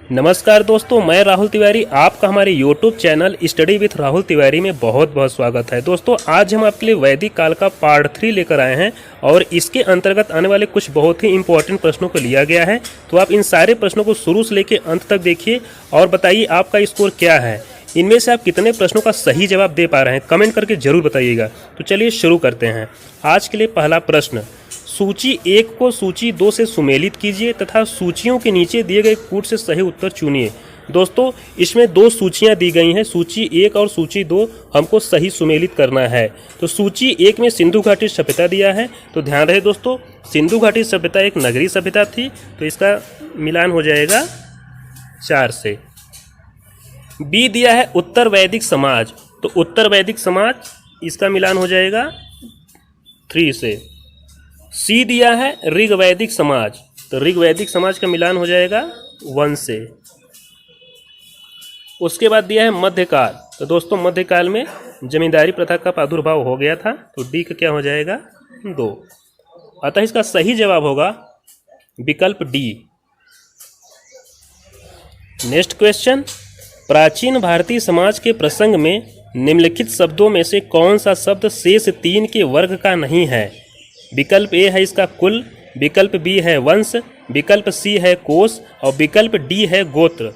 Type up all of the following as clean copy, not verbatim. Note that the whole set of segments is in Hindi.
नमस्कार दोस्तों, मैं राहुल तिवारी। आपका हमारे YouTube channel study with Rahul Tiwari में बहुत बहुत स्वागत है। दोस्तों, आज हम आपके लिए वैदिक काल का पार्ट 3 लेकर आए हैं और इसके अंतर्गत आने वाले कुछ बहुत ही इंपॉर्टेंट प्रश्नों को लिया गया है। तो आप इन सारे प्रश्नों को शुरू से लेकर अंत तक देखिए और बताइए आपका स्कोर क्या है। इनमें से आप कितने प्रश्नों का सही जवाब दे पा रहे हैं, कमेंट करके जरूर बताइएगा। तो चलिए शुरू करते हैं। आज के लिए पहला प्रश्न, सूची 1 को सूची 2 से सुमेलित कीजिए तथा सूचियों के नीचे दिए गए कूट से सही उत्तर चुनिए। दोस्तों, इसमें 2 सूचियां दी गई हैं, सूची 1 और सूची 2। हमको सही सुमेलित करना है। तो सूची 1 में सिंधु घाटी सभ्यता दिया है, तो ध्यान रहे दोस्तों, सिंधु घाटी सभ्यता एक नगरीय सभ्यता थी, तो इसका मिलान हो जाएगा 4 से। बी दिया है उत्तर वैदिक समाज, तो उत्तर वैदिक समाज इसका मिलान हो जाएगा 3 से। सी दिया है ऋग्वैदिक समाज, तो ऋग्वैदिक समाज का मिलान हो जाएगा 1 से। उसके बाद दिया है मध्यकाल, तो दोस्तों मध्यकाल में जमींदारी प्रथा का प्रादुर्भाव हो गया था, तो डी का क्या हो जाएगा 2। अतः इसका सही जवाब होगा विकल्प डी। नेक्स्ट क्वेश्चन, प्राचीन भारतीय समाज के प्रसंग में निम्नलिखित शब्दों में से कौन सा शब्द शेष 3 के वर्ग का नहीं है। विकल्प ए है इसका कुल, विकल्प बी है वंश, विकल्प सी है कोश और विकल्प डी है गोत्र।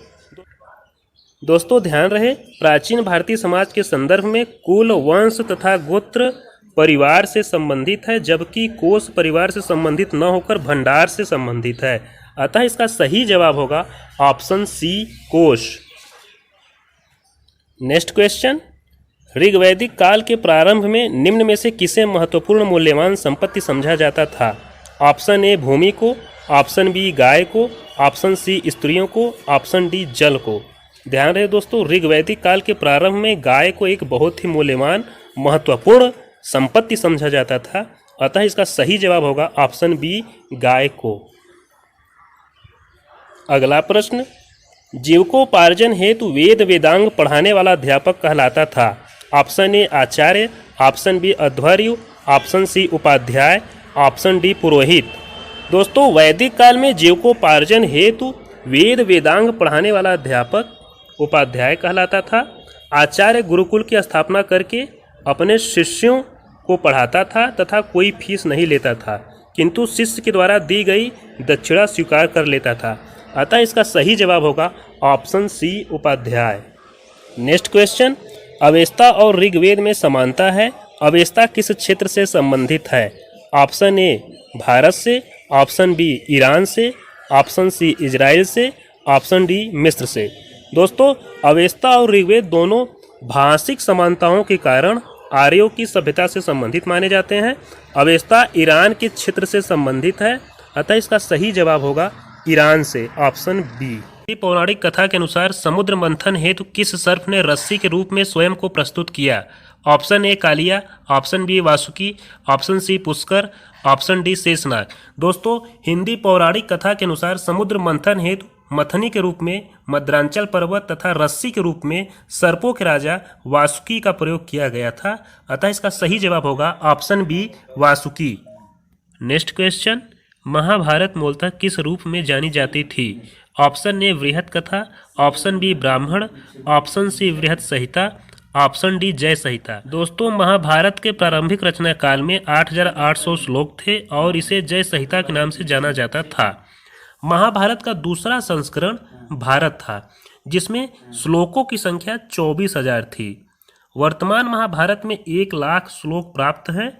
दोस्तों ध्यान रहे, प्राचीन भारतीय समाज के संदर्भ में कुल, वंश तथा गोत्र परिवार से संबंधित है, जबकि कोश परिवार से संबंधित न होकर भंडार से संबंधित है। अतः इसका सही जवाब होगा ऑप्शन सी कोश। नेक्स्ट क्वेश्चन, ऋग्वैदिक काल के प्रारंभ में निम्न में से किसे महत्वपूर्ण मूल्यवान संपत्ति समझा जाता था। ऑप्शन ए भूमि को, ऑप्शन बी गाय को, ऑप्शन सी स्त्रियों को, ऑप्शन डी जल को। ध्यान रहे दोस्तों, ऋग्वैदिक काल के प्रारंभ में गाय को एक बहुत ही मूल्यवान महत्वपूर्ण संपत्ति समझा जाता था। अतः इसका सही जवाब होगा ऑप्शन बी गाय को। अगला प्रश्न, जीविकोपार्जन हेतु वेद वेदांग पढ़ाने वाला अध्यापक कहलाता था। ऑप्शन ए आचार्य, ऑप्शन बी अध्वर्यु, ऑप्शन सी उपाध्याय, ऑप्शन डी पुरोहित। दोस्तों वैदिक काल में जीविकोपार्जन हेतु वेद वेदांग पढ़ाने वाला अध्यापक उपाध्याय कहलाता था। आचार्य गुरुकुल की स्थापना करके अपने शिष्यों को पढ़ाता था तथा कोई फीस नहीं लेता था, किंतु शिष्य के द्वारा दी गई दक्षिणा स्वीकार कर लेता था। अतः इसका सही जवाब होगा option C Upadhyay. Next question, Avesta और ऋग्वेद में समानता है। अवेस्ता किस क्षेत्र से संबंधित है। ऑप्शन ए भारत से, ऑप्शन बी ईरान से, ऑप्शन सी इजराइल से, ऑप्शन डी मिस्र से। दोस्तों अवेस्ता और ऋग्वेद दोनों भाषिक समानताओं के कारण आर्यों की सभ्यता से संबंधित माने जाते हैं। अवेस्ता ईरान के क्षेत्र से संबंधित है, अतः इसका सही जवाब होगा ईरान से, ऑप्शन बी। पौराणिक कथा के अनुसार समुद्र मंथन हेतु किस सर्प ने रस्सी के रूप में स्वयं को प्रस्तुत किया। Option A Kaliya, option B Vasuki, option C Pushkar, option D Sheshnag. दोस्तों हिंदी पौराणिक कथा के अनुसार समुद्र मंथन हेतु मथनी के रूप में मद्रांचल पर्वत तथा रस्सी के रूप में सर्पों के राजा वासुकी का प्रयोग किया गया था। अतः इसका सही जवाब होगा option B Vasuki. Next question, Mahabharata मूलतः किस रूप में जानी जाती थी। ऑप्शन ए वृहत कथा, ऑप्शन बी ब्राह्मण, ऑप्शन सी वृहत संहिता, ऑप्शन डी जय संहिता। दोस्तों महाभारत के प्रारंभिक रचना काल में 8800 श्लोक थे और इसे जय संहिता के नाम से जाना जाता था। महाभारत का दूसरा संस्करण भारत था, जिसमें श्लोकों की संख्या 24,000 थी। वर्तमान महाभारत में 1,00,000 श्लोक प्राप्त हैं।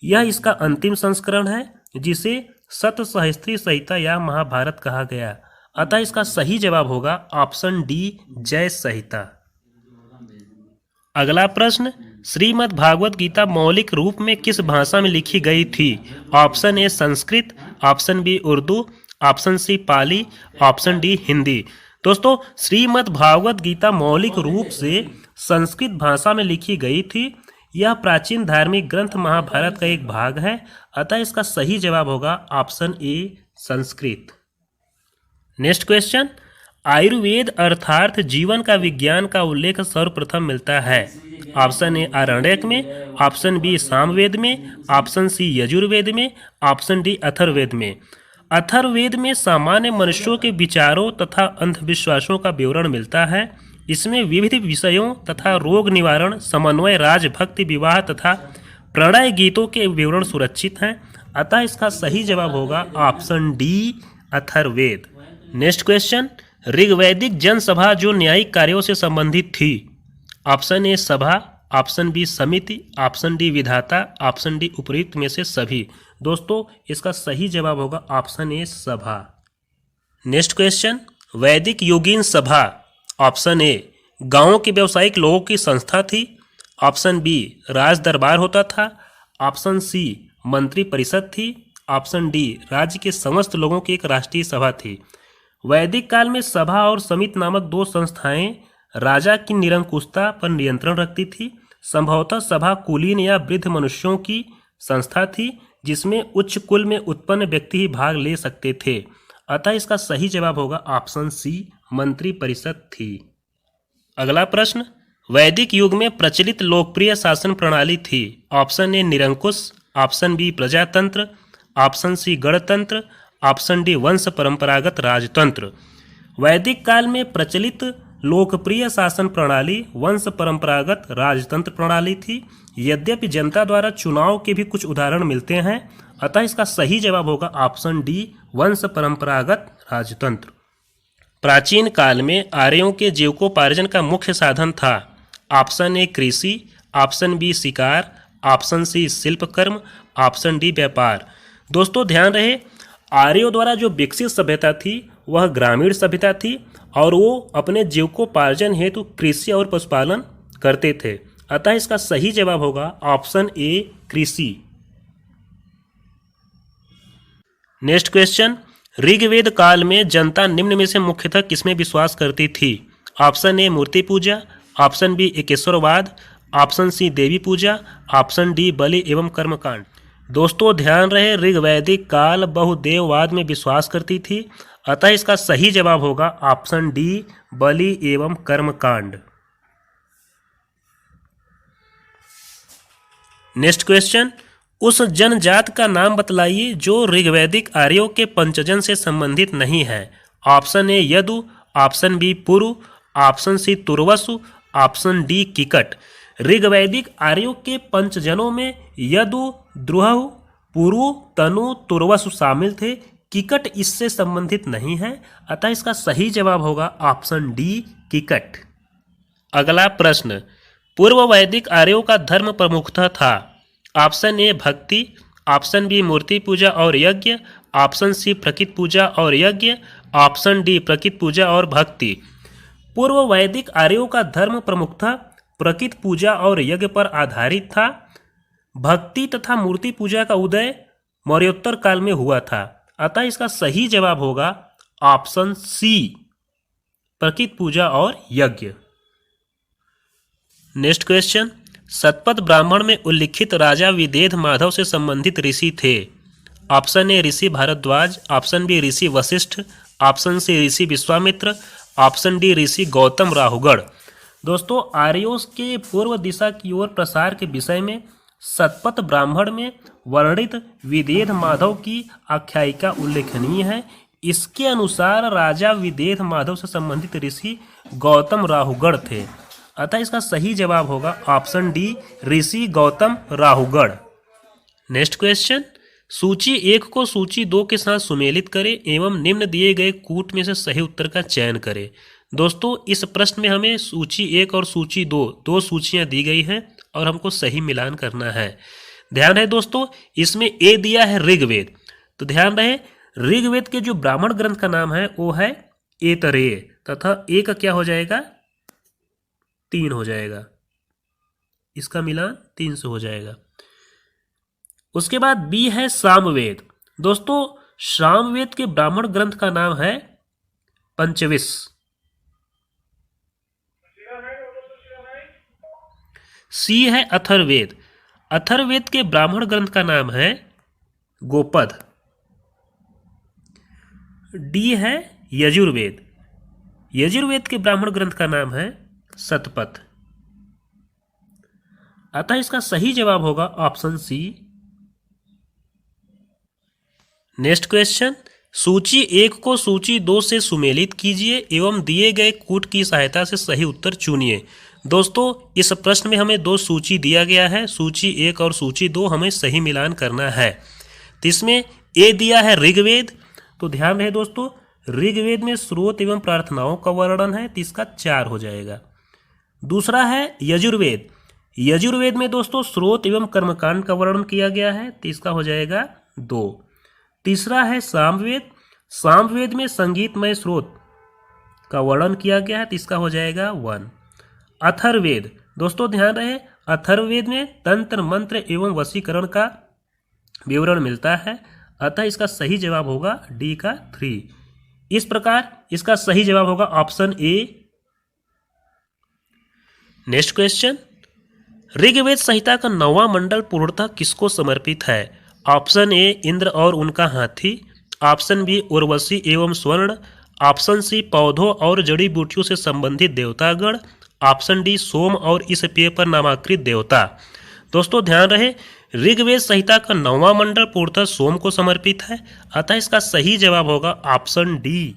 यह इसका अंतिम संस्करण है, जिसे सतसहस्त्री संहिता या महाभारत कहा गया। अतः इसका सही जवाब होगा ऑप्शन डी जय संहिता। अगला प्रश्न, श्रीमद् भागवत गीता मौलिक रूप में किस भाषा में लिखी गई थी। Option A Sanskrit, option B Urdu, option C Pali, option D Hindi. दोस्तों श्रीमद् भागवत गीता मौलिक रूप से संस्कृत भाषा में लिखी गई थी। यह प्राचीन धार्मिक ग्रंथ महाभारत का एक भाग है। अतः इसका सही जवाब होगा option A Sanskrit. Next question, Ayurveda अर्थात जीवन का विज्ञान का उल्लेख सर्वप्रथम मिलता है। ऑप्शन ए आरण्यक में, ऑप्शन बी सामवेद में, ऑप्शन सी यजुर्वेद में, ऑप्शन डी अथर्ववेद में। अथर्ववेद में सामान्य मनुष्यों के विचारों तथा अंधविश्वासों का विवरण मिलता है। इसमें विविध विषयों तथा रोग निवारण, समन्वय, राजभक्ति, विवाह तथा प्रणय गीतों के विवरण सुरक्षित हैं। अतः इसका सही जवाब होगा option D, Atharvaveda. Next question, ऋग्वैदिक जनसभा जो न्यायिक कार्यों से संबंधित थी। ऑप्शन ए सभा, ऑप्शन बी समिति, ऑप्शन डी विधाता, ऑप्शन डी उपयुक्त में से सभी। दोस्तों इसका सही जवाब होगा ऑप्शन ए सभा। नेक्स्ट क्वेश्चन, वैदिक योगीन सभा। ऑप्शन ए गांवों के व्यावसायिक लोगों की संस्था थी। ऑप्शन बी राज दरबार होता था। ऑप्शन सी मंत्री परिषद थी। ऑप्शन डी राज्य के समस्त लोगों की एक राष्ट्रीय सभा थी। वैदिक काल में सभा और समिति नामक दो संस्थाएं राजा की निरंकुशता पर नियंत्रण रखती थी। संभवतः सभा कुलीन या वृद्ध मनुष्यों की संस्था थी जिसमें उच्च कुल में उत्पन्न व्यक्ति ही भाग ले सकते थे। अतः इसका सही जवाब होगा ऑप्शन सी, मंत्री परिषद थी। अगला प्रश्न, वैदिक युग में प्रचलित लोकप्रिय शासन प्रणाली थी। ऑप्शन ए निरंकुश, ऑप्शन बी प्रजातंत्र, ऑप्शन सी गणतंत्र, ऑप्शन डी वंश परंपरागत राजतंत्र। वैदिक काल में प्रचलित लोकप्रिय शासन प्रणाली वंश परंपरागत राजतंत्र प्रणाली थी। यद्यपि जनता द्वारा चुनाव के भी कुछ उदाहरण मिलते हैं। अतः इसका सही जवाब होगा ऑप्शन डी, वंश परंपरागत राजतंत्र। प्राचीन काल में आर्यों के जीविकोपार्जन का मुख्य साधन था। ऑप्शन ए कृषि, ऑप्शन बी शिकार, ऑप्शन सी शिल्पकर्म, ऑप्शन डी व्यापार। दोस्तों ध्यान रहे, आर्यों द्वारा जो विकसित सभ्यता थी वह ग्रामीण सभ्यता थी और वो अपने जीविकोपार्जन हेतु कृषि और पशुपालन करते थे। अतः इसका सही जवाब होगा ऑप्शन ए, कृषि। नेक्स्ट क्वेश्चन, ऋग्वेद काल में जनता निम्न में से मुख्यतः किसमें विश्वास करती थी। ऑप्शन ए मूर्ति पूजा, ऑप्शन बी एकेश्वरवाद, ऑप्शन सी देवी पूजा, ऑप्शन डी बलि एवं कर्मकांड। दोस्तों ध्यान रहे, ऋग्वैदिक काल बहुदेववाद में विश्वास करती थी। अतः इसका सही जवाब होगा ऑप्शन डी, बलि एवं कर्मकांड। नेक्स्ट क्वेश्चन, उस जनजात का नाम बतलाइए जो ऋग्वैदिक आर्यों के पंचजन से संबंधित नहीं है। Option A Yadu, option B Puru, option C Turvasu, option D Kikat. ऋग्वैदिक आर्यों के पंचजनों में यदु, द्रुह, पुरु, तनु, तुर्वसु शामिल थे। किकट इससे संबंधित नहीं है। अतः इसका सही जवाब होगा ऑप्शन डी, किकट। अगला प्रश्न, पूर्व वैदिक आर्यों का धर्म प्रमुखता था। ऑप्शन ए भक्ति, ऑप्शन बी मूर्ति पूजा और यज्ञ, ऑप्शन सी प्रकृति पूजा और यज्ञ, ऑप्शन डी प्रकृति पूजा और भक्ति। पूर्व वैदिक आर्यों का धर्म प्रमुखता प्रकृति पूजा और यज्ञ पर आधारित था। भक्ति तथा मूर्ति पूजा का उदय मौर्योत्तर काल में हुआ था। अतः इसका सही जवाब होगा ऑप्शन सी, प्रकृति पूजा और यज्ञ। नेक्स्ट क्वेश्चन, शतपथ ब्राह्मण में उल्लिखित राजा विदेह माधव से संबंधित ऋषि थे। ऑप्शन ए ऋषि भारद्वाज, ऑप्शन बी ऋषि वशिष्ठ, ऑप्शन सी ऋषि विश्वामित्र, ऑप्शन डी ऋषि गौतम राहुगढ़। दोस्तों आर्यों के पूर्व दिशा की ओर प्रसार के विषय में शतपथ ब्राह्मण में वर्णित विदेह माधव की आख्यायिका उल्लेखनीय है। इसके अनुसार राजा विदेह माधव से संबंधित ऋषि गौतम राहुगढ़ थे। अतः इसका सही जवाब होगा ऑप्शन डी, ऋषि गौतम राहुगढ़। नेक्स्ट क्वेश्चन, सूची 1 को सूची 2 के साथ सुमेलित करें एवं निम्न दिए गए कूट में से सही उत्तर का चयन करें। दोस्तों इस प्रश्न में हमें सूची 1 और सूची 2 दो सूचियां दी गई हैं और हमको सही मिलान करना है। ध्यान रहे दोस्तों, इसमें ए दिया है ऋग्वेद, तो ध्यान रहे ऋग्वेद के जो ब्राह्मण ग्रंथ का नाम है वो है ऐतरेय तथा ए का क्या हो जाएगा, 3 हो जाएगा। इसका मिलान 3 से हो जाएगा। उसके बाद बी है सामवेद। दोस्तों सामवेद के ब्राह्मण ग्रंथ का नाम है पंचविश। सी है अथर्ववेद। अथर्ववेद के ब्राह्मण ग्रंथ का नाम है गोपद। डी है यजुर्वेद। यजुर्वेद के ब्राह्मण ग्रंथ का नाम है शतपथ। अतः इसका सही जवाब होगा ऑप्शन सी। नेक्स्ट क्वेश्चन, सूची 1 को सूची 2 से सुमेलित कीजिए एवं दिए गए कूट की सहायता से सही उत्तर चुनिए। दोस्तों, इस प्रश्न में हमें दो सूची दिया गया है, सूची 1 और सूची 2, हमें सही मिलान करना है। तो इसमें ए दिया है ऋग्वेद, तो ध्यान रहे दोस्तों, ऋग्वेद में स्रोत एवं प्रार्थनाओं का वर्णन है, तो इसका 4 हो जाएगा। दूसरा है यजुर्वेद, यजुर्वेद में दोस्तों स्रोत एवं कर्मकांड का वर्णन किया गया है, तो इसका हो जाएगा 2। तीसरा है सामवेद, सामवेद में संगीतमय स्रोत का वर्णन किया गया है, तो इसका हो जाएगा 1। अथर्ववेद, दोस्तों ध्यान रहे, अथर्ववेद में तंत्र मंत्र एवं वशीकरण का विवरण मिलता है, अतः इसका सही जवाब होगा डी का 3। इस प्रकार इसका सही जवाब होगा option A. Next question, Rigveda Samhita का 9वां मंडल पूर्णतः किसको समर्पित है? ऑप्शन ए इंद्र और उनका हाथी, ऑप्शन बी उर्वशी एवं स्वर्ण, ऑप्शन सी पौधों और जड़ी बूटियों से संबंधित देवतागण, ऑप्शन डी सोम और इस पेय पर नामांकित देवता। दोस्तों ध्यान रहे, ऋग्वेद संहिता का 9वां मंडल पूर्णतः सोम को समर्पित है, अतः इसका सही जवाब होगा ऑप्शन डी।